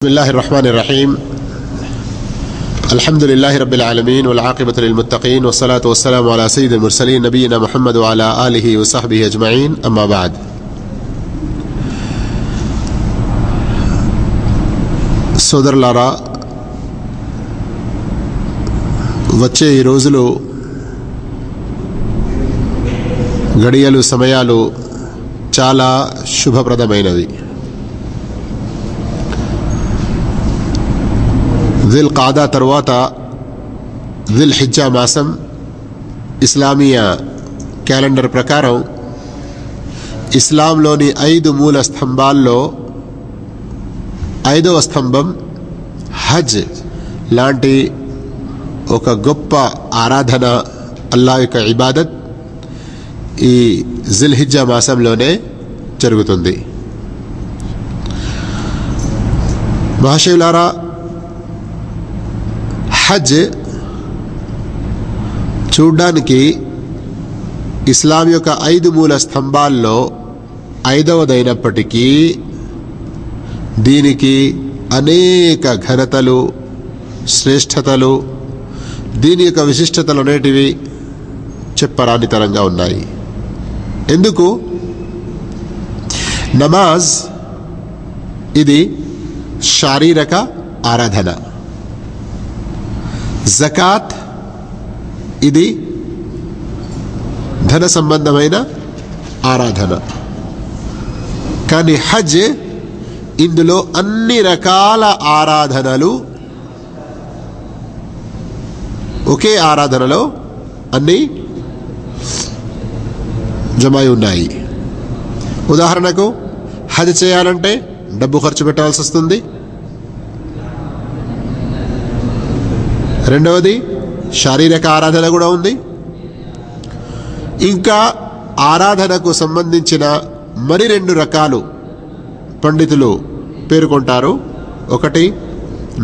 बिस्मिल्लाहिर्रहमानिर्रहीम अल्हम्दुलिल्लाहि रब्बिल आलमीन वल आक़िबतु लिल मुत्तक़ीन वस्सलातु वस्सलामु अला सय्यिदिल मुरसलीन नबीना मुहम्मद व अला आलिहि व सहबिहि अजमईन अम्मा बाद। సోదరులారా, వచ్చే ఈ రోజులు గడియలు సమయాలు చాలా శుభప్రదమైనవి. దిల్ ఖాదా తర్వాత దిల్ హిజ్జా మాసం ఇస్లామీయ క్యాలెండర్ ప్రకారం ఇస్లాంలోని 5 మూల స్తంభాల్లో 5వ స్తంభం హజ్ లాంటి ఒక గొప్ప ఆరాధన, అల్లాహ్ యొక్క ఇబాదత్ ఈ జిల్ హిజ్జా మాసంలోనే జరుగుతుంది. మహాశివులారా, హజ్ చూడ్డానికి ఇస్లాం యొక్క 5 మూల స్తంభాల్లో 5వదైనప్పటికీ దీనికి అనేక ఘనతలు, శ్రేష్టతలు, దీని యొక్క విశిష్టతలు అనేటివి చెప్పరానితరంగా ఉన్నాయి. ఎందుకు? నమాజ్ ఇది శారీరక ఆరాధన, జకాత్ ఇది ధన సంబంధమైన ఆరాధన. కానీ హజ్ ఇందులో అన్ని రకాల ఆరాధనలు ఒకే ఆరాధనలో అన్ని జమై ఉన్నాయి. ఉదాహరణకు హజ్ చేయాలంటే డబ్బు ఖర్చు పెట్టాల్సి వస్తుంది. రెండవది శారీరక ఆరాధన కూడా ఉంది. ఇంకా ఆరాధనకు సంబంధించిన మరి 2 రకాలు పండితులు పేర్కొంటారు. ఒకటి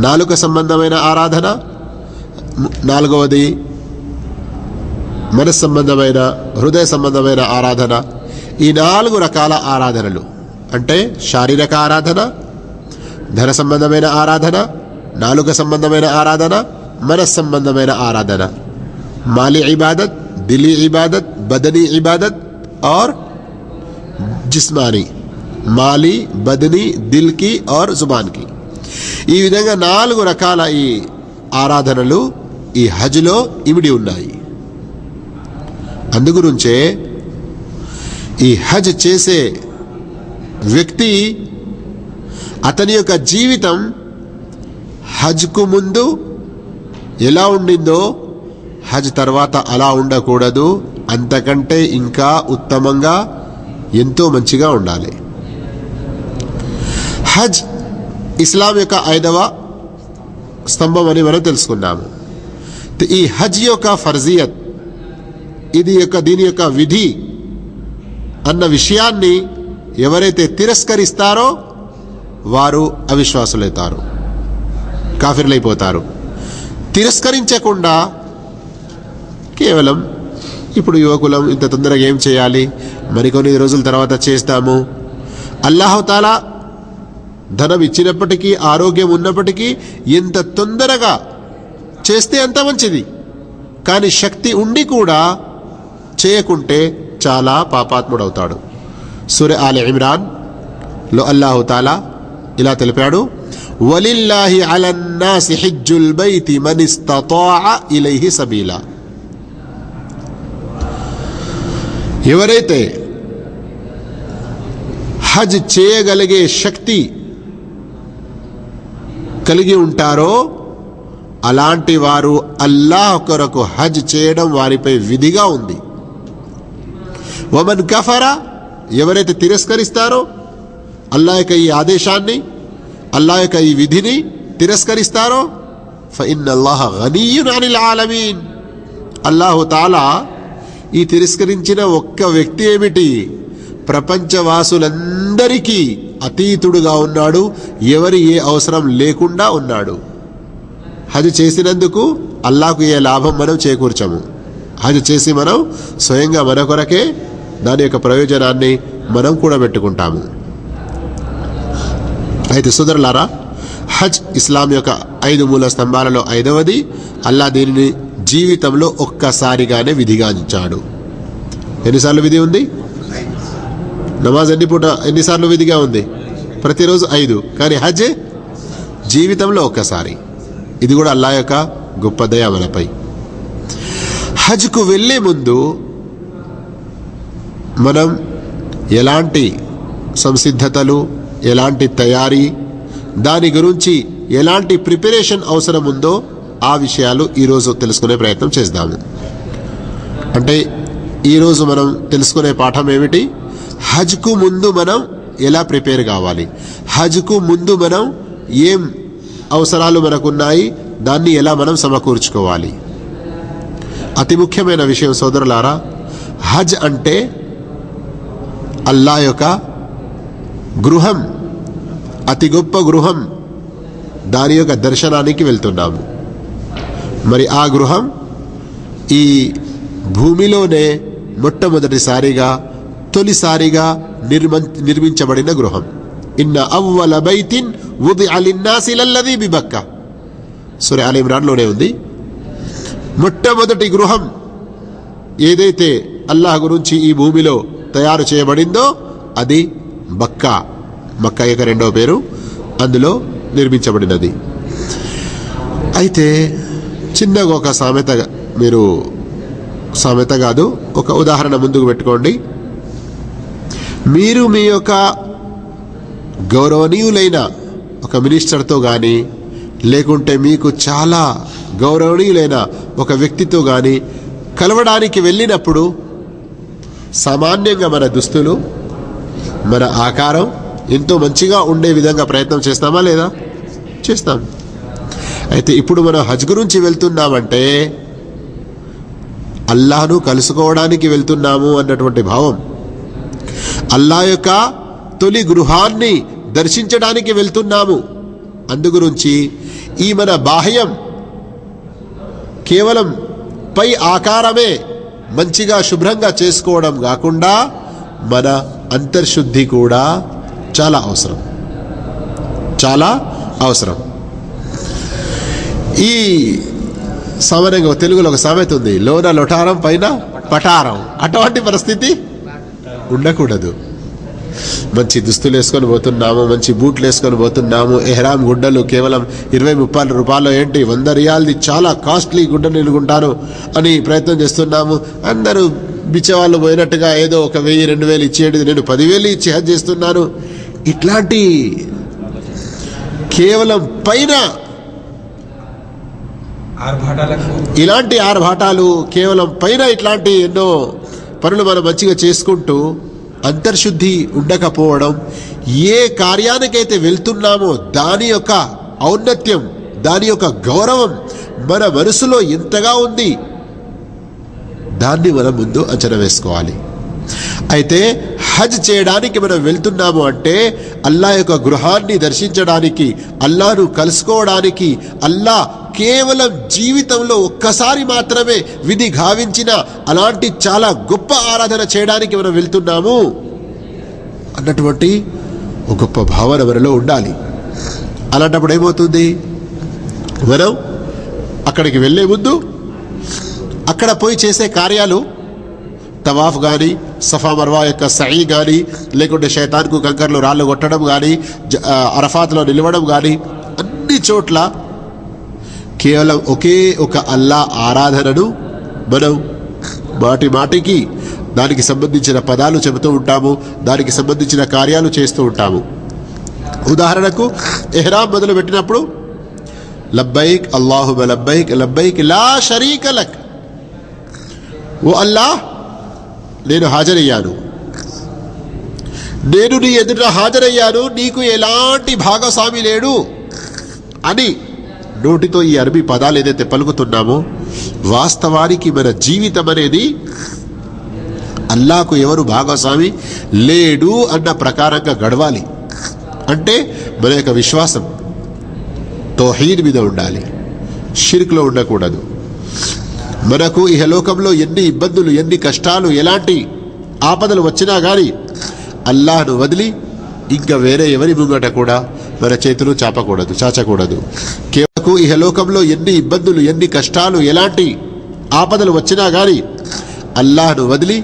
నాలుక సంబంధమైన ఆరాధన, 4వది మనస్ సంబంధమైన, హృదయ సంబంధమైన ఆరాధన. ఈ 4 రకాల ఆరాధనలు అంటే శారీరక ఆరాధన, ధన సంబంధమైన ఆరాధన, నాలుక సంబంధమైన ఆరాధన, మనస్ సంబంధమైన ఆరాధన. మాలి ఇబాదత్, దిలీ ఇబాదత్, బదనీ ఇబాదత్ और జిస్మానీ. మాలి, బదనీ, దిల్ కి और జుబాన్ కి. ఈ విధంగా 4 రకాల ఈ ఆరాధనలు ఈ హజ్లో ఇమిడి ఉన్నాయి. అందుగురించే ఈ హజ్ చేసే వ్యక్తి అతని యొక్క జీవితం హజ్కు ముందు ఎలా ఉండిందో హజ్ తర్వాత అలా ఉండకూడదు, అంతకంటే ఇంకా ఉత్తమంగా ఎంతో మంచిగా ఉండాలి. హజ్ ఇస్లాం యొక్క 5వ స్తంభం అని మనం తెలుసుకున్నాము. ఈ హజ్ యొక్క ఫర్జియత్, దీని యొక్క విధి అన్న విషయాన్ని ఎవరైతే తిరస్కరిస్తారో వారు అవిశ్వాసులైతారు, కాఫిర్లైపోతారు. తిరస్కరించకుండా కేవలం ఇప్పుడు యువకులం ఇంత తొందరగా ఏం చేయాలి, మరికొన్ని రోజుల తర్వాత చేస్తాము, అల్లాహ్ తాలా ధనం ఇచ్చినప్పటికీ, ఆరోగ్యం ఉన్నప్పటికీ ఎంత తొందరగా చేస్తే అంత మంచిది. కానీ శక్తి ఉండి కూడా చేయకుంటే చాలా పాపాత్ముడవుతాడు. సూరా ఆల్ ఇమ్రాన్ లో అల్లాహ్ తాలా ఇలా తెలిపాడు, వలిల్లాహి అలన్నాసి హిజ్జుల్ బైతి మన్ ఇస్తతాఅ ఇలైహి సబీలా. ఎవరైతే హజ్ చేయగలిగే శక్తి కలిగి ఉంటారో అలాంటి వారు అల్లాహ్ కొరకు హజ్ చేయడం వారిపై విధిగా ఉంది. వమన్ కఫర, ఎవరైతే తిరస్కరిస్తారో అల్లాహ్ యొక్క ఈ ఆదేశాన్ని, అల్లాహ్ యొక్క ఈ విధిని తిరస్కరిస్తారో ఫఇన్నల్లాహ గనీయున్ అనిల్ ఆలమీన్. అల్లాహ్ తాలా ఈ తిరస్కరించిన ఒక్క వ్యక్తి ఏమిటి, ప్రపంచవాసులందరికీ అతీతుడుగా ఉన్నాడు, ఎవరి ఏ అవసరం లేకుండా ఉన్నాడు. హజ్ చేసినందుకు అల్లాహకు ఏ లాభం మనం చేకూర్చము. హజ్ చేసి మనం స్వయంగా మన కొరకే దాని యొక్క ప్రయోజనాన్ని మనం కూడా పెట్టుకుంటాము. అయితే సోదరులారా, హజ్ ఇస్లాం యొక్క 5 మూల స్తంభాలలో 5వది. అల్లా దీనిని జీవితంలో ఒక్కసారిగానే విధిగాంచాడు. ఎన్నిసార్లు విధి ఉంది? నమాజ్ ఎన్నిసార్లు విధిగా ఉంది? ప్రతిరోజు 5. కానీ హజ్ జీవితంలో ఒక్కసారి. ఇది కూడా అల్లా యొక్క గొప్ప దయ మనపై. హజ్కు వెళ్ళే ముందు మనం ఎలాంటి సంసిద్ధతలు, ఎలాంటి తయారీ, దాని గురించి ఎలాంటి ప్రిపరేషన్ అవసరం ఉందో ఆ విషయాలు ఈరోజు తెలుసుకునే ప్రయత్నం చేద్దాము. అంటే ఈరోజు మనం తెలుసుకునే పాఠం ఏమిటి? హజ్కు ముందు మనం ఎలా ప్రిపేర్ కావాలి, హజ్కు ముందు మనం ఏం అవసరాలు మనకున్నాయి, దాన్ని ఎలా మనం సమకూర్చుకోవాలి. అతి ముఖ్యమైన విషయం సోదరులారా, హజ్ అంటే అల్లా యొక్క గృహం, అతి గొప్ప గృహం. దాని యొక్క దర్శనానికి వెళ్తున్నాము. మరి ఆ గృహం ఈ భూమిలోనే మొట్టమొదటిసారిగా, తొలిసారిగా నిర్మించబడిన గృహం. ఇన్న అవ్వల బైతిన్ వుదిఅ లిన్నాసి లల్లదీ బిబక్కా, సూరా ఆల్ ఇమ్రాన్లోనే ఉంది. మొట్టమొదటి గృహం ఏదైతే అల్లాహ్ గురించి ఈ భూమిలో తయారు చేయబడిందో అది బక్కా, మక్కా యొక్క 2వ పేరు, అందులో నిర్మించబడినది. అయితే చిన్నగా ఒక సామెత, మీరు సామెత కాదు, ఒక ఉదాహరణ ముందుకు పెట్టుకోండి. మీరు మీ యొక్క గౌరవనీయులైన ఒక మినిస్టర్తో కానీ, లేకుంటే మీకు చాలా గౌరవనీయులైన ఒక వ్యక్తితో కానీ కలవడానికి వెళ్ళినప్పుడు సామాన్యంగా మన దుస్తులు, మన ఆకారం ఎంతో మంచిగా ఉండే విధంగా ప్రయత్నం చేస్తామా లేదా? చేస్తాం. అయితే ఇప్పుడు మనం హజ్ గురించి వెళ్తున్నామంటే అల్లాహ్ను కలుసుకోవడానికి వెళ్తున్నాము అన్నటువంటి భావం, అల్లా యొక్క తొలి గృహాన్ని దర్శించడానికి వెళ్తున్నాము. అందుగురించి ఈ మన బాహ్యం కేవలం పై ఆకారమే మంచిగా శుభ్రంగా చేసుకోవడం కాకుండా మన అంతర్శుద్ధి కూడా చాలా అవసరం, చాలా అవసరం. ఈ సామాన్యంగా తెలుగులో ఒక సామెత ఉంది, లోన లొటారం పైన పటారం. అటువంటి పరిస్థితి ఉండకూడదు. మంచి దుస్తులు వేసుకొని పోతున్నాము, మంచి బూట్లు వేసుకొని పోతున్నాము, ఎహ్రామ్ గుడ్డలు కేవలం 20-30 రూపాయలు, ఏంటి 100 రియాల్ది చాలా కాస్ట్లీ గుడ్డ నిలుగుంటాను అని ప్రయత్నం చేస్తున్నాము. అందరూ బిచ్చవాళ్ళు పోయినట్టుగా ఏదో ఒక 1000-2000 ఇచ్చేది, నేను 10,000 ఇచ్చి హజ్ చేస్తున్నాను. ఇట్లాంటి కేవలం పైన ఇలాంటి ఆర్భాటాలు, కేవలం పైన ఇట్లాంటి ఎన్నో పనులు మనం మంచిగా చేసుకుంటూ అంతర్శుద్ధి ఉండకపోవడం, ఏ కార్యానికైతే వెళ్తున్నామో దాని యొక్క ఔన్నత్యం, దాని యొక్క గౌరవం మన మనసులో ఎంతగా ఉంది దాన్ని మనం ముందు అంచనా వేసుకోవాలి. అయితే హజ్ చేయడానికి మనం వెళ్తున్నాము అంటే అల్లా యొక్క గృహాన్ని దర్శించడానికి, అల్లాను కలుసుకోవడానికి, అల్లా కేవలం జీవితంలో ఒక్కసారి మాత్రమే విధి గావించిన అలాంటి చాలా గొప్ప ఆరాధన చేయడానికి మనం వెళ్తున్నాము అన్నటువంటి ఒక గొప్ప భావన మనలో ఉండాలి. అలాంటప్పుడు ఏమవుతుంది, మనం అక్కడికి వెళ్ళే ముందు అక్కడ పోయి చేసే కార్యాలు, తవాఫ్ కానీ, సఫా మర్వా యొక్క సఈ కానీ, లేకుంటే శైతాన్కు కంకర్లు రాళ్ళు కొట్టడం కానీ, అరఫాత్లో నిలవడం కానీ, అన్ని చోట్ల కేవలం ఒకే ఒక అల్లా ఆరాధనను మనం మాటి మాటికి దానికి సంబంధించిన పదాలు చెబుతూ ఉంటాము, దానికి సంబంధించిన కార్యాలు చేస్తూ ఉంటాము. ఉదాహరణకు ఎహ్రామ్ మొదలు పెట్టినప్పుడు లబ్బైక్ అల్లాహుమ్మ లబ్బైక్ లబ్బైక్ లా షరీక లక్, ఓ అల్లాహ్ నేను హాజరయ్యాను, నేను నీ ఎదుట హాజరయ్యాను, నీకు ఎలాంటి భాగస్వామి లేడు అని నోటితో ఈ అరబీ పదాలు ఏదైతే పలుకుతున్నామో, వాస్తవానికి మన జీవితం అనేది అల్లాకు ఎవరు భాగస్వామి లేడు అన్న ప్రకారంగా గడవాలి. అంటే మన యొక్క విశ్వాసం తౌహీద్ మీద ఉండాలి, షిర్క్లో ఉండకూడదు. మనకు ఇహలోకంలో ఎన్ని ఇబ్బందులు, ఎన్ని కష్టాలు, ఎలాంటి ఆపదలు వచ్చినా కానీ అల్లాహ్ను వదిలి ఇంకా వేరే ఎవరి ముంగట కూడా మన చేతులు చాచకూడదు. కేవలం ఇహలోకంలో ఎన్ని ఇబ్బందులు, ఎన్ని కష్టాలు, ఎలాంటి ఆపదలు వచ్చినా కానీ అల్లాహ్ను వదిలి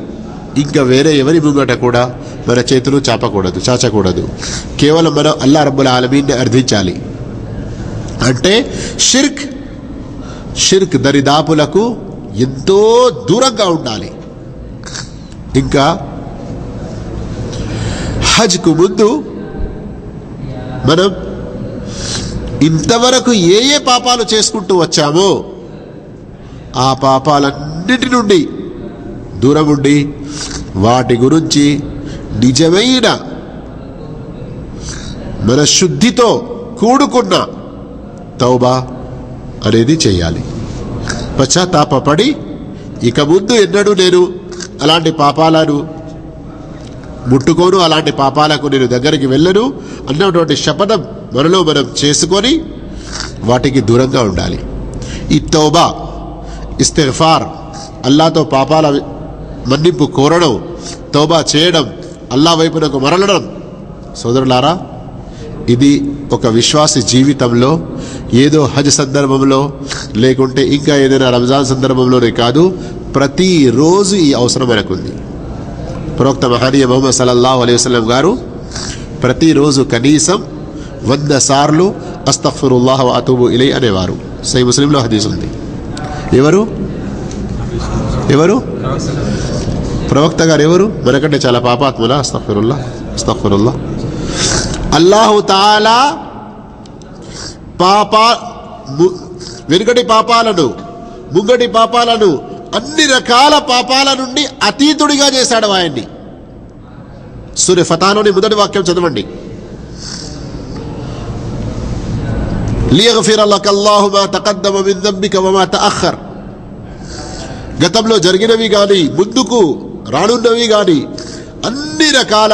ఇంకా వేరే ఎవరి ముంగట కూడా మన చేతులు చాచకూడదు. కేవలం మనం అల్లాహ్ రబ్బుల్ ఆలమీన్ని అర్థించాలి. అంటే షిర్క్ దరిదాపులకు ఎంతో దూరంగా ఉండాలి. ఇంకా హజ్కు ముందు మనం ఇంతవరకు ఏ పాపాలు చేసుకుంటూ వచ్చామో ఆ పాపాలన్నిటి నుండి దూరం ఉండి వాటి గురించి నిజమైన మన శుద్ధితో కూడుకున్న తౌబా అనేది చేయాలి. పశ్చాత్తాపడి ఇక ముందు ఎన్నడూ నేను అలాంటి పాపాలను ముట్టుకోను, అలాంటి పాపాలకు నేను దగ్గరికి వెళ్ళను అన్నటువంటి శపథం మనలో మనం చేసుకొని వాటికి దూరంగా ఉండాలి. ఈ తౌబా, ఇస్తిగ్ఫార్, అల్లాహ్తో పాపాల మన్నింపు కోరడం, తౌబా చేయడం, అల్లాహ్ వైపునకు మరలడం, సోదరులారా, ఇది ఒక విశ్వాసి జీవితంలో ఏదో హజ్ సందర్భంలో లేకుంటే ఇంకా ఏదైనా రంజాన్ సందర్భంలోనే కాదు, ప్రతిరోజు ఈ అవసరం మనకుంది. ప్రవక్త మహనీయ ముహమ్మద్ సల్లల్లాహు అలైహి వసల్లం గారు ప్రతిరోజు కనీసం 100 సార్లు అస్తగ్ఫిరుల్లాహ్ వ అతూబు ఇలై అనేవారు. సహీహ్ ముస్లింలో హదీస్ ఉంది. ఎవరు ప్రవక్త గారు? ఎవరు? మనకంటే చాలా పాపాత్ముల. అస్తగ్ఫిరుల్లాహ్. అల్లాహు తాలా వెనుకటి పాపాలను, ముంగటి పాపాలను, అన్ని రకాల పాపాల నుండి అతీతుడిగా చేశాడు ఆయన్ని. సూర ఫతాలోని మొదటి వాక్యం చదవండి. లియగ్ఫిర లకల్లాహు మా తఖద్దమ మిన్ దమ్బిక వమా తఅఖర్. గతంలో జరిగినవి గాని ముందుకు రానున్నవి గాని అన్ని రకాల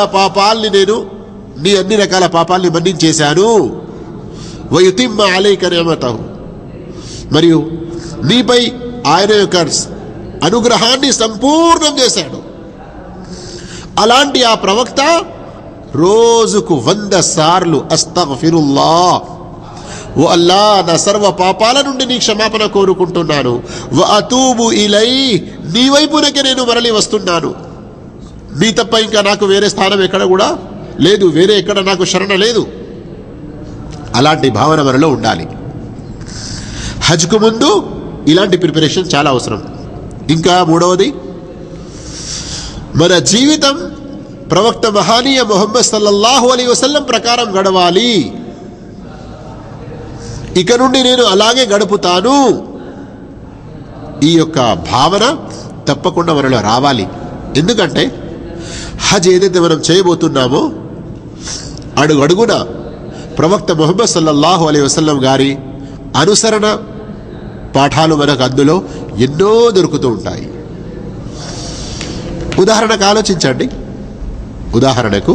పాపాల్ని మన్నించేశాను. వయుతిమ్మ అలైక నిఅమతహు, మరియు నీపై ఆయన యొక్క అనుగ్రహాన్ని సంపూర్ణం చేశాడు. అలాంటి ఆ ప్రవక్త రోజుకు 100 సార్లు అస్తగ్ఫిరుల్లాహ్, ఓ అల్లా నా సర్వ పాపాల నుండి నీ క్షమాపణ కోరుకుంటున్నాను, వ అతూబు ఇలై, నీ వైపునకే నేను మరలి వస్తున్నాను, నీ తప్ప ఇంకా నాకు వేరే స్థానం ఎక్కడ కూడా లేదు, వేరే ఎక్కడ నాకు శరణ లేదు. అలాంటి భావన మనలో ఉండాలి. హజ్కు ముందు ఇలాంటి ప్రిపరేషన్ చాలా అవసరం. ఇంకా మూడవది, మన జీవితం ప్రవక్త మహనీయ ముహమ్మద్ సల్లల్లాహు అలైహి వసల్లం ప్రకారం గడవాలి. ఇక నుండి నేను అలాగే గడుపుతాను, ఈ యొక్క భావన తప్పకుండా మనలో రావాలి. ఎందుకంటే హజ్ ఏదైతే మనం చేయబోతున్నామో అడుగడుగున ప్రవక్త ముహమ్మద్ సల్లల్లాహు అలైహి వసల్లం గారి అనుసరణ పాఠాలు మనకు అందులో ఎన్నో దొరుకుతూ ఉంటాయి. ఉదాహరణకు ఆలోచించండి. ఉదాహరణకు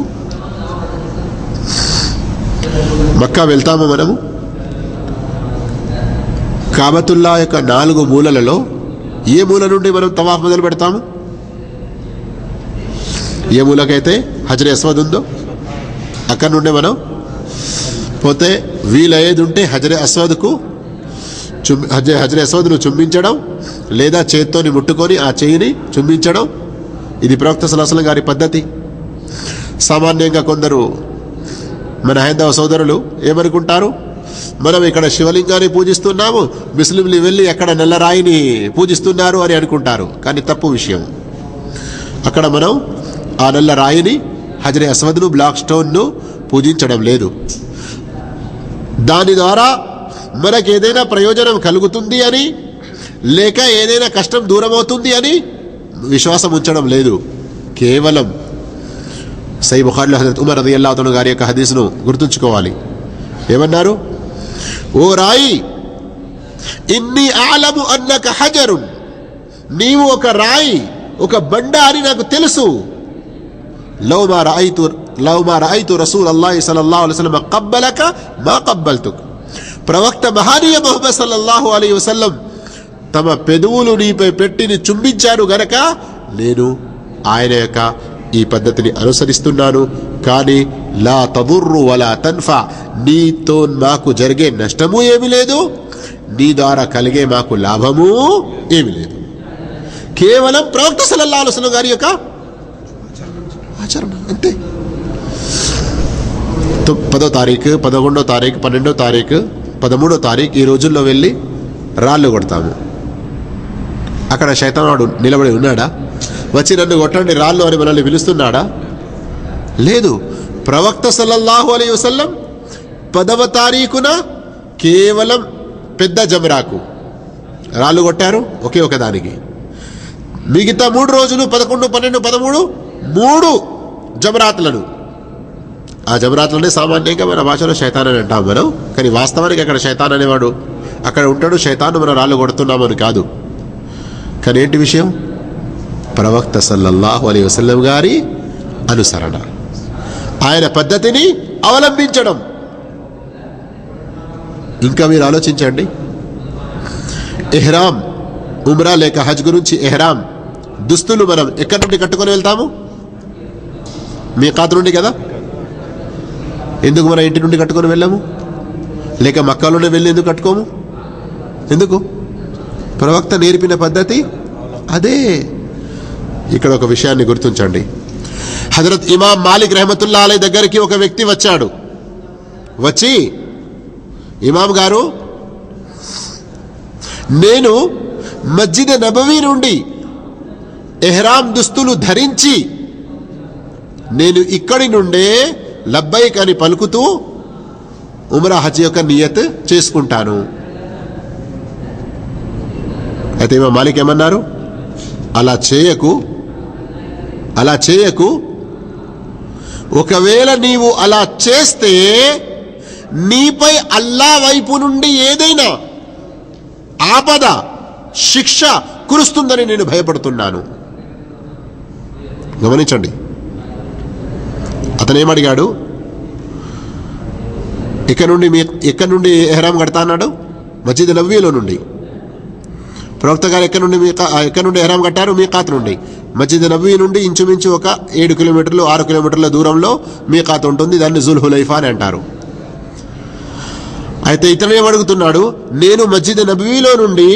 మక్కా వెళ్తాము మనము. కాబతుల్లా యొక్క 4 మూలలలో ఏ మూల నుండి మనం తవాఫ్ మొదలు పెడతాము? ఏ మూలకైతే హజరే అస్వద్ ఉందో అక్కడి నుండి మనం పోతే, వీలయ్యేది ఉంటే హజరే అస్వద్ను చుంబించడం, లేదా చేత్తోని ముట్టుకొని ఆ చెయ్యిని చుంబించడం. ఇది ప్రవక్త సల్లల్లాహు అలైహి వసల్లం గారి పద్ధతి. సామాన్యంగా కొందరు మన హైందవ సోదరులు ఏమనుకుంటారు, మనం ఇక్కడ శివలింగాన్ని పూజిస్తున్నాము, ముస్లింలు వెళ్ళి అక్కడ నల్లరాయిని పూజిస్తున్నారు అని అనుకుంటారు. కానీ తప్పు విషయం. అక్కడ మనం ఆ నల్లరాయిని, హజరే అస్వద్ను, బ్లాక్ స్టోన్ను పూజించడం లేదు. దాని ద్వారా మనకు ఏదైనా ప్రయోజనం కలుగుతుంది అని, లేక ఏదైనా కష్టం దూరం అవుతుంది అని విశ్వాసం ఉంచడం లేదు. కేవలం సహీహ్ బుఖారీలో హజరత్ ఉమర్ రదియల్లాహు అన్హు గారి యొక్క హదీస్ను గుర్తుంచుకోవాలి. ఏమన్నారు? ఓ రాయి, ఇన్ని అలము అన్నక హజరున్, నీవు ఒక రాయి, ఒక బండ అని నాకు తెలుసు. లవ్ మా రఅయితు రసూలల్లాహి సల్లల్లాహు అలైహి వసల్లం కబ్బలక మా కబ్బల్తుక్. ప్రవక్త మహనీయ ముహమ్మద్ సల్లల్లాహు అలైహి వసల్లం తమ పెదవులు నీపై పెట్టి చుంబించారు గనక నేను ఆయన యొక్క ఈ పద్ధతిని అనుసరిస్తున్నాను, కానీ లా తదుర్రు వలా తన్ఫా, నీతో మాకు జరిగే నష్టము ఏమీ లేదు, నీ ద్వారా కలిగే మాకు లాభము ఏమీ లేదు. కేవలం ప్రవక్త సల్లల్లాహు అలైహి వసల్లం గారి యొక్క ఆచరణ అంతే. 10వ తారీఖు, 11వ తారీఖు, 12వ తారీఖు, 13వ తారీఖు ఈ రోజుల్లో వెళ్ళి రాళ్ళు కొడతాము. అక్కడ శైతానుడు నిలబడి ఉన్నాడా? వచ్చి నన్ను కొట్టండి రాళ్ళు అని మనల్ని పిలుస్తున్నాడా? లేదు. ప్రవక్త సల్లల్లాహు అలైహి వసల్లం 10వ తారీఖున కేవలం పెద్ద జమరాకు రాళ్ళు కొట్టారు, ఒకే ఒక దానికి. మిగతా 3 రోజులు 11, 12, 13 3 జమరాత్లను. ఆ జమరాత్లనే సామాన్యంగా మన భాషలో శైతాన్ అని అంటాం మనం, కానీ వాస్తవానికి అక్కడ శైతాన్ అనేవాడు అక్కడ ఉంటాడు. శైతాన్ మనం రాళ్ళు కొడుతున్నామని కాదు. కానీ ఏంటి విషయం? ప్రవక్త సల్లల్లాహు అలైహి వసల్లం గారి అనుసరణ, ఆయన పద్ధతిని అవలంబించడం. ఇంకా మీరు ఆలోచించండి, ఎహ్రామ్, ఉమ్రా లేక హజ్ గురించి ఎహ్రామ్ దుస్తులు మనం ఎక్కడి నుండి కట్టుకొని వెళ్తాము? మీకాత్ నుండి కదా. ఎందుకు మన ఇంటి నుండి కట్టుకొని వెళ్ళాము? లేక మక్కాలోనే వెళ్ళి ఎందుకు కట్టుకోము? ఎందుకు? ప్రవక్త నేర్పిన పద్ధతి అదే. ఇక్కడ ఒక విషయాన్ని గుర్తుంచండి. హజరత్ ఇమాం మాలిక్ రహమతుల్లా అలై దగ్గరికి ఒక వ్యక్తి వచ్చాడు. వచ్చి, ఇమాం గారు, నేను మస్జిద్ నబవీ నుండి ఎహ్రామ్ దుస్తులు ధరించి నేను ఇక్కడి నుండే లబ్బైక్ అని పలుకుతూ ఉమ్రా హజ్ యొక్క నియత్ చేసుకుంటాను. అయితే ఇమాం మాలిక్ ఏమన్నారు? అలా చేయకు. ఒకవేళ నీవు అలా చేస్తే నీపై అల్లా వైపు నుండి ఏదైనా ఆపద, శిక్ష కురుస్తుందని నేను భయపడుతున్నాను. గమనించండి, అతనేమడిగాడు? ఎక్కడి నుండి ఎహ్రామ్ కడతా అన్నాడు? మస్జిద్ నబవీలో నుండి. ప్రవక్త గారు ఎక్కడి నుండి ఎహ్రామ్ కట్టారు? మీకాత్ నుండి. మస్జిద్ నబవీ నుండి ఇంచుమించు ఒక 7 కిలోమీటర్లు 6 కిలోమీటర్ల దూరంలో మీకాత్ ఉంటుంది. దాన్ని జుల్ హులైఫా అని అంటారు. అయితే ఇతను ఏమడుగుతున్నాడు? నేను మస్జిద్ నబవీలో నుండి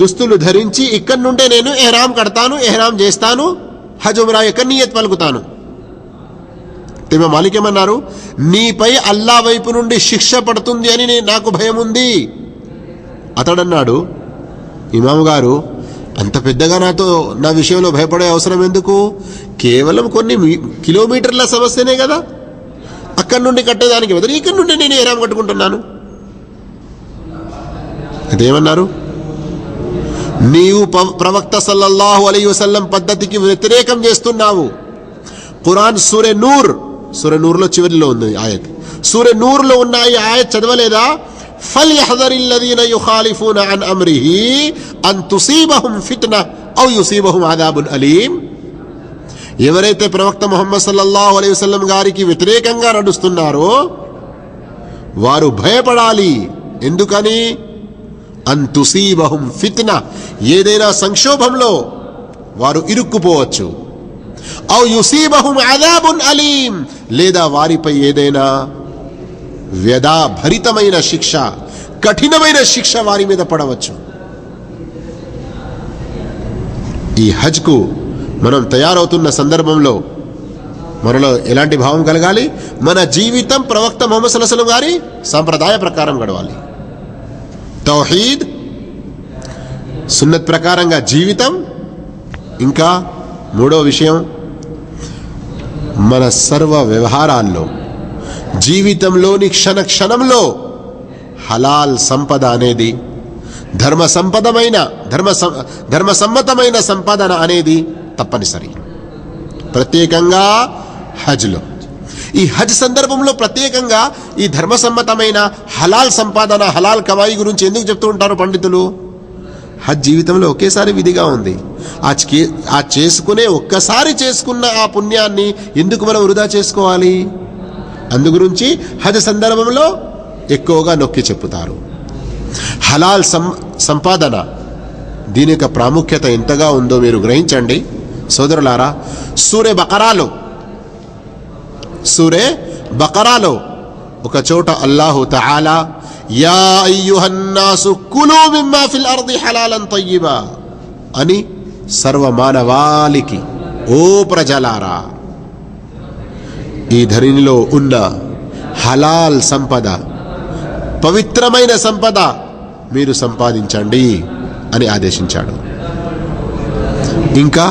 దుస్తులు ధరించి ఇక్కడి నుండే నేను ఎహ్రామ్ కడతాను, ఎహ్రామ్ చేస్తాను, హజ్ ఉమ్రా యొక్క నియత్ పలుకుతాను. ఇమాం మాలిక్ ఏమన్నారు? నీపై అల్లా వైపు నుండి శిక్ష పడుతుంది అని నాకు భయం ఉంది. అతడన్నాడు, ఇమాం గారు, అంత పెద్దగా నా విషయంలో భయపడే అవసరం ఎందుకు? కేవలం కొన్ని కిలోమీటర్ల సమస్యనే కదా. అక్కడి నుండి కట్టేదానికి బదులు ఇక్కడి నుండి నేను ఎహ్రామ్ కట్టుకుంటున్నాను. అదేమన్నారు? నీవు ప్రవక్త సల్లల్లాహు అలైహి వసల్లం పద్ధతికి వ్యతిరేకం చేస్తున్నావు. ఖురాన్ సూరే నూర్లో చివరిలో ఉంది ఆయత్. సూరే నూర్లో ఉన్న ఈ ఆయత్ చదవలేదా? ఫల్యహ్దరిల్లదీన యుఖాలిఫూన అన్ అమ్రిహి అన్ తుసీబహుం ఫిత్నా ఔ యుసీబహుం అదాబున్ అలీం. ఎవరైతే ప్రవక్త ముహమ్మద్ సల్లల్లాహు అలైహి వసల్లం గారికి వ్యతిరేకంగా నడుస్తున్నారో వారు భయపడాలి. ఎందుకని? అన్ తుసీబహుం ఫిత్నా, ఏదైనా సంక్షోభంలో వారు ఇరుక్కుపోవచ్చు. ఔ యుసీబహుం అదాబున్ అలీం, లేదా వారిపై ఏదైనా వ్యధాభరితమైన శిక్ష, కఠినమైన శిక్ష వారి మీద పడవచ్చు. ఈ హజ్కు మనం తయారవుతున్న సందర్భంలో మనలో ఎలాంటి భావం కలగాలి? మన జీవితం ప్రవక్త ముహమ్మద్ సల్లల్లాహు అలైహి వసల్లం గారి సంప్రదాయ ప్రకారం గడవాలి. తౌహీద్, సున్నత్ ప్రకారంగా జీవితం. ఇంకా 3వ విషయం, మన సర్వ వ్యవహారాల్లో, జీవితంలోని క్షణంలో హలాల్ సంపద అనేది, ధర్మసమ్మతమైన సంపాదన అనేది తప్పనిసరి. ప్రత్యేకంగా హజ్లో, ఈ హజ్ సందర్భంలో ప్రత్యేకంగా ఈ ధర్మసమ్మతమైన హలాల్ సంపాదన, హలాల్ కమాయి గురించి ఎందుకు చెప్తూ ఉంటారు పండితులు? హజ్ జీవితంలో ఒకేసారి విధిగా ఉంది. ఆ చేసుకునే ఒక్కసారి చేసుకున్న ఆ పుణ్యాన్ని ఎందుకు మనం వృధా చేసుకోవాలి? అందుగురించి హజ్ సందర్భంలో ఎక్కువగా నొక్కి చెప్పుతారు. హలాల్ సంపాదన, దీని యొక్క ప్రాముఖ్యత ఎంతగా ఉందో మీరు గ్రహించండి సోదరులారా. సూరే సూరే బకరాలో ఒక చోట అల్లాహు తఆలా యా అయ్యుహన్నాసు కులూ మిమ్మా ఫిల్ అర్ది హలాలన్ తయ్యిబా అని సర్వమానవాళికి, ఓ ప్రజలారా, ఈ ధరణిలో ఉన్న హలాల్ సంపద, పవిత్రమైన సంపద మీరు సంపాదించండి అని ఆదేశించాడు. ఇంకా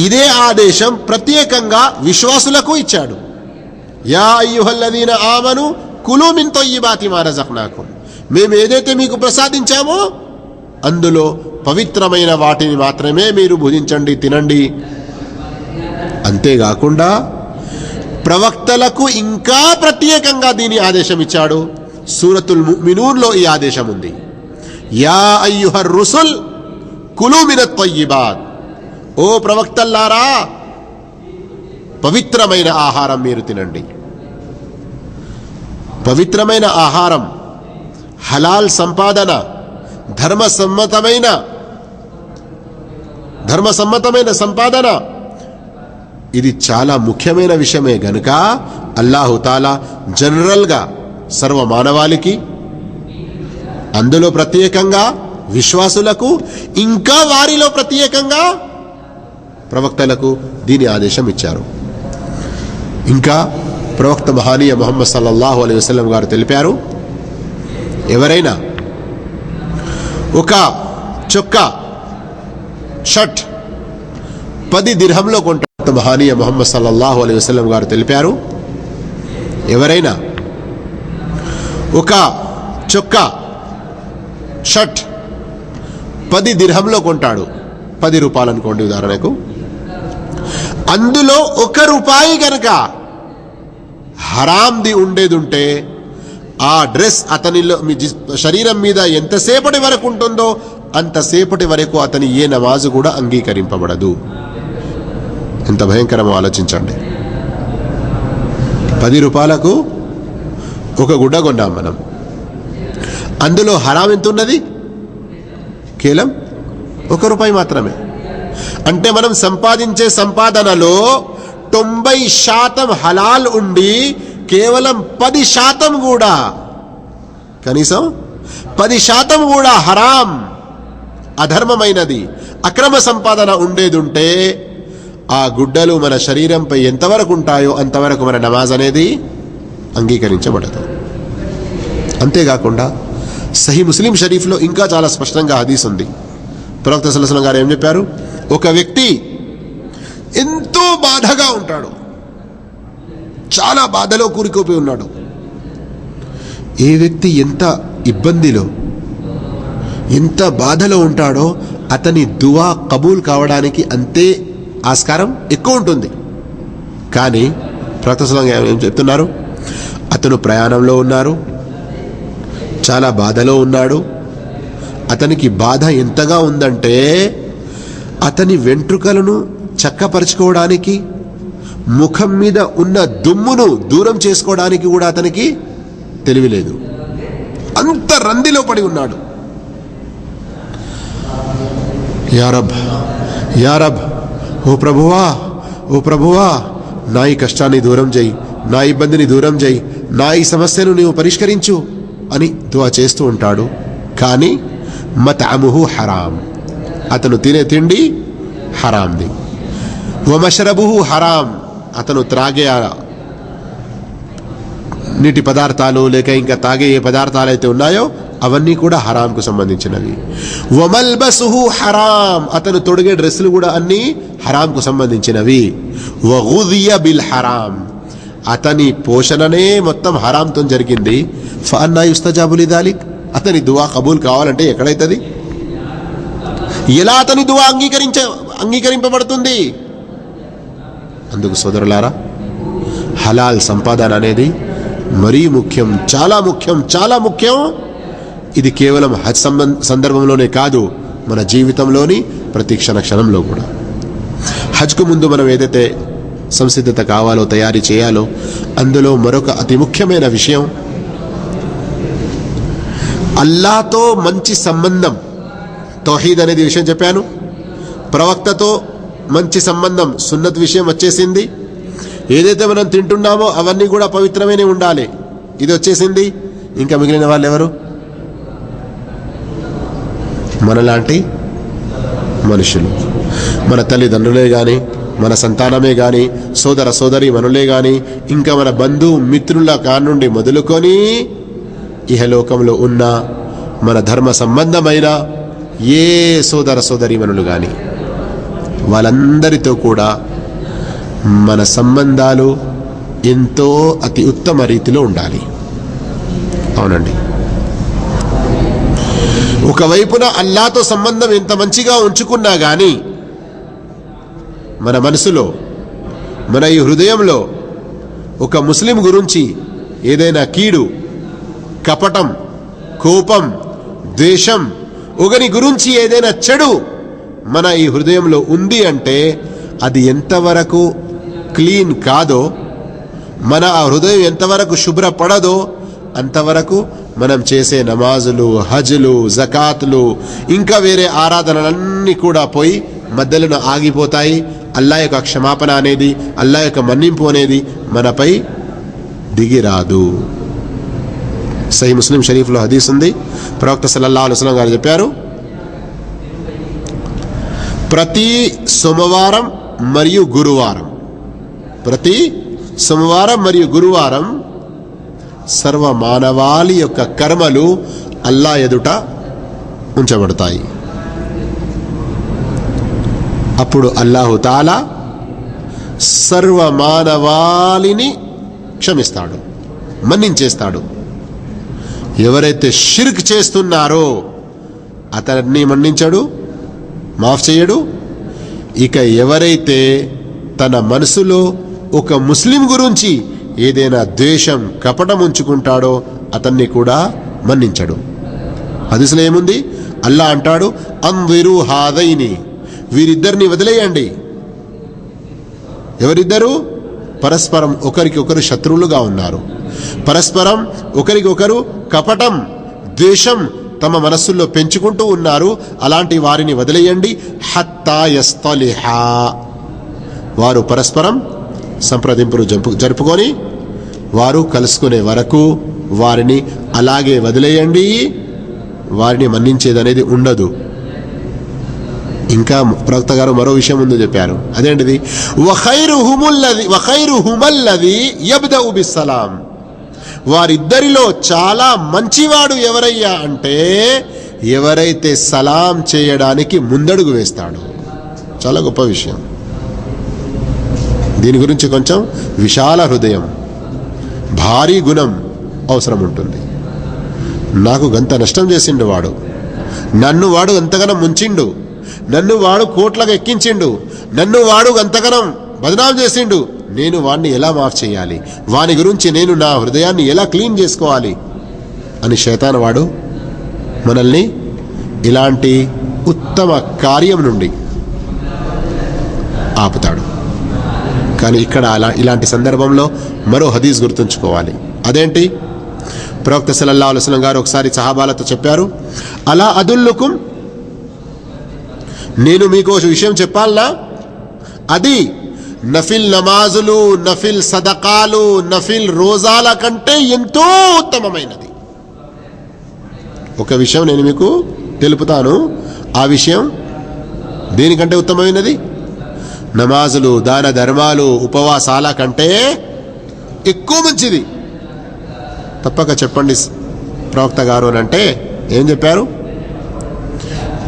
ఇదే ఆదేశం ప్రత్యేకంగా విశ్వాసులకు ఇచ్చాడు. యా అయ్యుహల్లదీన ఆమను కులూ మిన్ తయ్యిబాతి మా రజక్నాకుం, మేము ఏదైతే మీకు ప్రసాదించామో అందులో పవిత్రమైన వాటిని మాత్రమే మీరు భుజించండి, తినండి. అంతేకాకుండా ప్రవక్తలకు ఇంకా ప్రత్యేకంగా దీని ఆదేశం ఇచ్చాడు. సూరతుల్ ముమినూన్లో ఈ ఆదేశం ఉంది. యా అయ్యుహర్ రుసుల్ కులూ మినత్ తయ్యిబాత్, ఓ ప్రవక్తల్లారా పవిత్రమైన ఆహారం మీరు తినండి. పవిత్రమైన ఆహారం, హలాల్ సంపాదన, ధర్మసమ్మతమైన సంపాదన, ఇది చాలా ముఖ్యమైన విషయమే గనుక అల్లాహు తాలా జనరల్గా సర్వ మానవాళికి, అందులో ప్రత్యేకంగా విశ్వాసులకు, ఇంకా వారిలో ప్రత్యేకంగా ప్రవక్తలకు దీని ఆదేశం ఇచ్చారు. ఇంకా ప్రవక్త మహానీయ ముహమ్మద్ సల్లల్లాహు అలైహి వసల్లం గారు తెలిపారు, ఎవరైనా ఒక చొక్కా, షర్ట్ 10 దిర్హంలో కొంటారు. మహానీయ ముహమ్మద్ సల్లల్లాహు అలైహి వసల్లం గారు తెలిపారు, ఎవరైనా ఒక చొక్కా, షర్ట్ 10 దిర్హంలో కొంటాడు, 10 రూపాయలు అనుకోండి ఉదాహరణకు, అందులో 1 రూపాయి కనుక హరాంది ఉండేదుంటే ఆ డ్రెస్ అతనిలో మీ శరీరం మీద ఎంతసేపటి వరకు ఉంటుందో అంతసేపటి వరకు అతని ఏ నమాజు కూడా అంగీకరింపబడదు. ఎంత భయంకరమో ఆలోచించండి. 10 రూపాయలకు ఒక గుడ్డ కొన్నాం మనం, అందులో హరాం ఎంత ఉన్నది? కేవలం 1 రూపాయి మాత్రమే. అంటే మనం సంపాదించే సంపాదనలో 90% హలాల్ ఉండి కేవలం 10% కూడా, కనీసం 10% కూడా హరాం, అధర్మమైనది, అక్రమ సంపాదన ఉండేదుంటే ఆ గుడ్డలు మన శరీరంపై ఎంతవరకు ఉంటాయో అంతవరకు మన నమాజ్ అనేది అంగీకరించబడదు. అంతేకాకుండా సహీ ముస్లిం షరీఫ్లో ఇంకా చాలా స్పష్టంగా హదీస్ ఉంది. ప్రవక్త సల్లల్లాహు అలైహి వసల్లం గారు ఏం చెప్పారు? ఒక వ్యక్తి ఎంతో బాధగా ఉంటాడు, చాలా బాధలో కూరుకుపోయి ఉన్నాడు. ఏ వ్యక్తి ఎంత ఇబ్బందిలో, ఎంత బాధలో ఉంటాడో అతని దువా కబూల్ కావడానికి అంతే ఆస్కారం ఎక్కువ ఉంటుంది. కానీ ప్రవక్త సల్లల్లాహు అలైహి వసల్లం ఏం చెప్తున్నారు? అతను ప్రయాణంలో ఉన్నారు, చాలా బాధలో ఉన్నాడు. అతనికి బాధ ఎంతగా ఉందంటే అతని వెంట్రుకలను చక్కపరుచుకోవడానికి, ముఖం మీద ఉన్న దుమ్మును దూరం చేసుకోవడానికి కూడా అతనికి తెలివిలేదు. అంత రందిలో పడి ఉన్నాడు. యా రబ్, యా రబ్, ఓ ప్రభువా, ఓ ప్రభువా, నా ఈ కష్టాన్ని దూరం చేయి, నా ఇబ్బందిని దూరం చేయి, నా ఈ సమస్యను నీవు పరిష్కరించు అని దువా చేస్తూ ఉంటాడు. కానీ మతఅముహు హరాం, అతను తినే తిండి హరాంది. వమషరబుహు హరాం, అతను త్రాగే నీటి పదార్థాలు లేక ఇంకా తాగే ఏ పదార్థాలు అయితే ఉన్నాయో అవన్నీ కూడా హరాంకు సంబంధించినవి. వమల్బసుహు హరాం, అతను తొడిగే డ్రెస్సులు కూడా అన్నీ హరాంకు సంబంధించినవి. వగుదియ బిల్ హరాం, అతని పోషణనే మొత్తం హరాంతో జరిగింది. ఫఅన్నా యుస్తజాబు లిదాలిక్, అతని దువా కబూల్ కావాలంటే ఎక్కడైతుంది? ఎలా అతని దువా అంగీకరింపబడుతుంది? అందుకు సోదరులారా, హలాల్ సంపాదన అనేది మరీ ముఖ్యం, చాలా ముఖ్యం, చాలా ముఖ్యం. ఇది కేవలం హజ్ సందర్భంలోనే కాదు, మన జీవితంలోని ప్రతి క్షణంలో కూడా. హజ్కు ముందు మనం ఏదైతే సంసిద్ధత కావాలో, తయారీ చేయాలో, అందులో మరొక అతి ముఖ్యమైన విషయం అల్లాహ్తో మంచి సంబంధం. తౌహీద్ అనేది విషయం చెప్పాను, ప్రవక్తతో మంచి సంబంధం, సున్నత్ విషయం వచ్చేసింది. ఏదైతే మనం తింటున్నామో అవన్నీ కూడా పవిత్రమైనవి ఉండాలి. ఇది వచ్చేసింది. ఇంకా మిగిలిన వాళ్ళు ఎవరు? మనలాంటి మనుషులు, మన తల్లిదండ్రులే కానీ, మన సంతానమే కానీ, సోదర సోదరి మనులే కానీ, ఇంకా మన బంధు మిత్రుల కానుండి మొదలుకొని ఇహలోకంలో ఉన్న మన ధర్మ సంబంధమైన ఏ సోదర సోదరి మనులు కానీ వాళ్ళందరితో కూడా మన సంబంధాలు ఎంతో అతి ఉత్తమ రీతిలో ఉండాలి. అవునండి. ఒకవైపున అల్లాహ్తో సంబంధం ఎంత మంచిగా ఉంచుకున్నా కానీ మన మనసులో, మన ఈ హృదయంలో ఒక ముస్లిం గురించి ఏదైనా కీడు, కపటం, కోపం, ద్వేషం, ఒకరి గురించి ఏదైనా చెడు మన ఈ హృదయంలో ఉంది అంటే అది ఎంతవరకు క్లీన్ కాదో, మన ఆ హృదయం ఎంతవరకు శుభ్రపడదో అంతవరకు మనం చేసే నమాజులు, హజ్లు, జకాతులు, ఇంకా వేరే ఆరాధనలన్నీ కూడా పోయి మధ్యలో ఆగిపోతాయి. అల్లా యొక్క క్షమాపణ అనేది, అల్లా యొక్క మన్నింపు అనేది మనపై దిగిరాదు. సహీ ముస్లిం షరీఫ్లో హదీస్ ఉంది. ప్రవక్త సల్లల్లాహు అలైహి వసల్లం గారు చెప్పారు, ప్రతి సోమవారం మరియు గురువారం, ప్రతి సోమవారం మరియు గురువారం సర్వ మానవాళి యొక్క కర్మలు అల్లా ఎదుట ఉంచబడతాయి. అప్పుడు అల్లాహు తాలా సర్వ మానవాళిని క్షమిస్తాడు, మన్నించేస్తాడు. ఎవరైతే షిర్క్ చేస్తున్నారో అతన్ని మన్నించడు, మాఫ్ చేయడు. ఇక ఎవరైతే తన మనసులో ఒక ముస్లిం గురించి ఏదైనా ద్వేషం, కపటం ఉంచుకుంటాడో అతన్ని కూడా మన్నించడు. హదీసులో ఏముంది? అల్లా అంటాడు, అందిరు హాదైని, వీరిద్దరిని వదిలేయండి. ఎవరిద్దరు? పరస్పరం ఒకరికి ఒకరు శత్రువులుగా ఉన్నారు, పరస్పరం ఒకరికొకరు కపటం, ద్వేషం తమ మనస్సుల్లో పెంచుకుంటూ ఉన్నారు. అలాంటి వారిని వదిలేయండి. హత్తా యస్తలిహా, వారు పరస్పరం సంప్రదింపులు జరుపుకొని వారు కలుసుకునే వరకు వారిని అలాగే వదిలేయండి. వారిని మన్నించేదనేది ఉండదు. ఇంకా ప్రవక్త గారు మరో విషయం ముందు చెప్పారు. అదేంటిది? వఖైరుహుమల్లది యబ్దఉ బిస్సలాం, వారిద్దరిలో చాలా మంచివాడు ఎవరయ్యా అంటే ఎవరైతే సలాం చేయడానికి ముందడుగు వేస్తాడు. చాలా గొప్ప విషయం. దీని గురించి కొంచెం విశాల హృదయం, భారీ గుణం అవసరం ఉంటుంది. నాకు గంత నష్టం చేసిండు వాడు, నన్ను వాడు అంతగానం ముంచిండు, నన్ను వాడు కోట్లకు ఎక్కించిండు, నన్ను వాడు అంతగానం బదనాం చేసిండు, నేను వాడిని ఎలా మాఫ్ చేయాలి, వాని గురించి నేను నా హృదయాన్ని ఎలా క్లీన్ చేసుకోవాలి అని శైతాన్ వాడు మనల్ని ఇలాంటి ఉత్తమ కార్యం నుండి ఆపుతాడు. కానీ ఇక్కడ ఇలాంటి సందర్భంలో మరో హదీస్ గుర్తుంచుకోవాలి. అదేంటి? ప్రవక్త సల్లల్లాహు అలైహి వసల్లం గారు ఒకసారి సహాబాలతో చెప్పారు, అలా అదుల్లుకుం, నేను మీకు విషయం చెప్పాలనా? అది నఫిల్ నమాజులు, నఫిల్ సదకాలు, నఫిల్ రోజాల కంటే ఎంతో ఉత్తమమైనది. ఒక విషయం నేను మీకు తెలుపుతాను. ఆ విషయం దేనికంటే ఉత్తమమైనది? నమాజులు, దాన ధర్మాలు, ఉపవాసాల కంటే ఎక్కువ మంచిది. తప్పక చెప్పండి ప్రవక్త గారు అని అంటే ఏం చెప్పారు?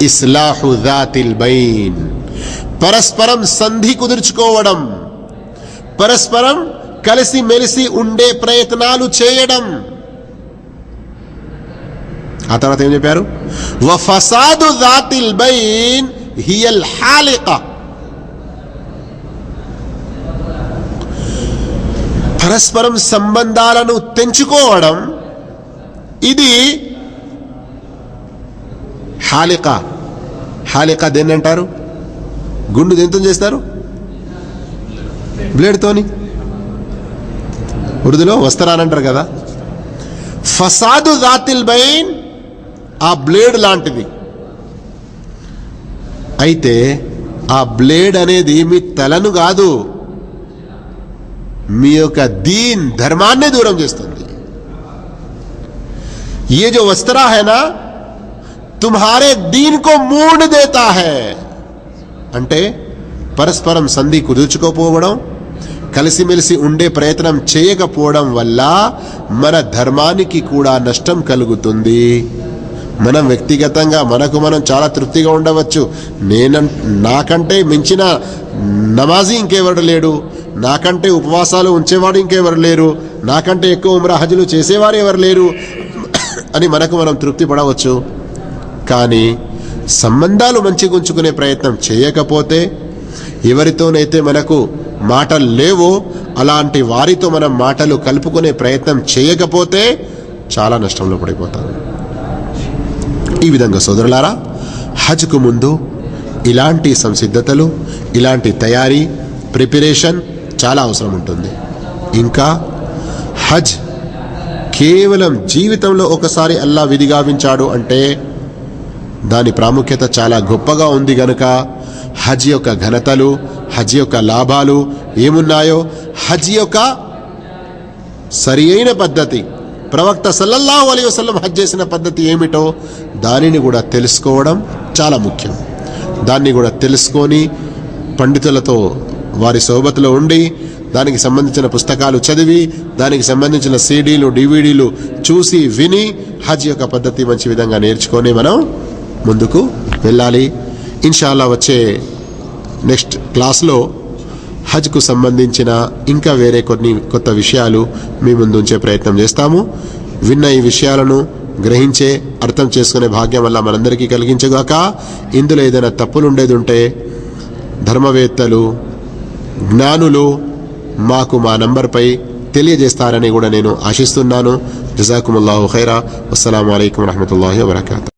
ఇస్లాహు జాతిల్ బైన్, పరస్పరం సంధి కుదుర్చుకోవడం, పరస్పరం కలిసి మెలిసి ఉండే ప్రయత్నాలు చేయడం. ఆ తర్వాత ఏం చెప్పారు? వఫసాదు జాతిల్ బైన్ హియల్ హాలికా, పరస్పరం సంబంధాలను తెంచుకోవడం ఇది హాలికా. హాలికా దేన్ని అంటారు? గుండు దేంతో చేస్తారు? బ్లేడ్తోని. ఉర్దూలో వస్త్రాలంటారు కదా. ఫసాదు జాతిల్ బైన్ ఆ బ్లేడ్ లాంటిది. అయితే ఆ బ్లేడ్ అనేది మీ తలను కాదు, మీ యొక్క దీన్ ధర్మాన్ని దూరం చేస్తుంది. ये जो वस्त्रा है ना तुम्हारे दीन को मूड देता है. అంటే పరస్పరం సంధి కుదుర్చుకోపోవడం, కలిసిమెలిసి ఉండే ప్రయత్నం చేయకపోవడం వల్ల మన ధర్మానికి కూడా నష్టం కలుగుతుంది. మనం వ్యక్తిగతంగా మనకు మనం చాలా తృప్తిగా ఉండవచ్చు. నాకంటే మించిన నమాజీ ఇంకెవరు లేడు, నాకంటే ఉపవాసాలు ఉంచేవాడు ఇంకెవరు లేరు, నాకంటే ఎక్కువ ఉమ్రా హజ్లు చేసేవారు ఎవరు లేరు అని మనకు మనం తృప్తి పడవచ్చు. కానీ సంబంధాలు మంచిగా ఉంచుకునే ప్రయత్నం చేయకపోతే, ఎవరితోనైతే మనకు మాటలు లేవో అలాంటి వారితో మనం మాటలు కలుపుకునే ప్రయత్నం చేయకపోతే చాలా నష్టంలో పడిపోతాం. ఈ విధంగా సోదరులారా, హజ్కు ముందు ఇలాంటి సంసిద్ధతలు, ఇలాంటి తయారీ, ప్రిపరేషన్ చాలా అవసరం ఉంటుంది. ఇంకా హజ్ కేవలం జీవితంలో ఒకసారి అల్లా విధిగావించాడు అంటే దాని ప్రాముఖ్యత చాలా గొప్పగా ఉంది గనుక హజ్ యొక్క ఘనతలు, హజ్ యొక్క లాభాలు ఏమున్నాయో, హజ్ యొక్క సరి అయిన పద్ధతి, ప్రవక్త సల్లల్లాహు అలైహి వసల్లం హజ్ చేసిన పద్ధతి ఏమిటో దానిని కూడా తెలుసుకోవడం చాలా ముఖ్యం. దాన్ని కూడా తెలుసుకొని పండితులతో వారి సోబతులో ఉండి దానికి సంబంధించిన పుస్తకాలు చదివి దానికి సంబంధించిన సీడీలు, డివిడీలు చూసి విని హజ్ యొక్క పద్ధతి మంచి విధంగా నేర్చుకొని మనం ముందుకు వెళ్ళాలి. ఇన్షాల్లా వచ్చే నెక్స్ట్ క్లాస్లో హజ్కు సంబంధించిన ఇంకా వేరే కొన్ని కొత్త విషయాలు మీ ముందు ఉంచే ప్రయత్నం చేస్తాము. విన్న ఈ విషయాలను గ్రహించే, అర్థం చేసుకునే భాగ్యం వల్ల మనందరికీ కలిగించగాక. ఇందులో ఏదైనా తప్పులు ఉండేది ఉంటే ధర్మవేత్తలు, జ్ఞానులు మాకు మా నంబర్పై తెలియజేస్తారని కూడా నేను ఆశిస్తున్నాను. జజాకుముల్లాహు ఖైరా. అస్సలాము అలైకుం వరహ్మతుల్లాహి వబరకాతుహు.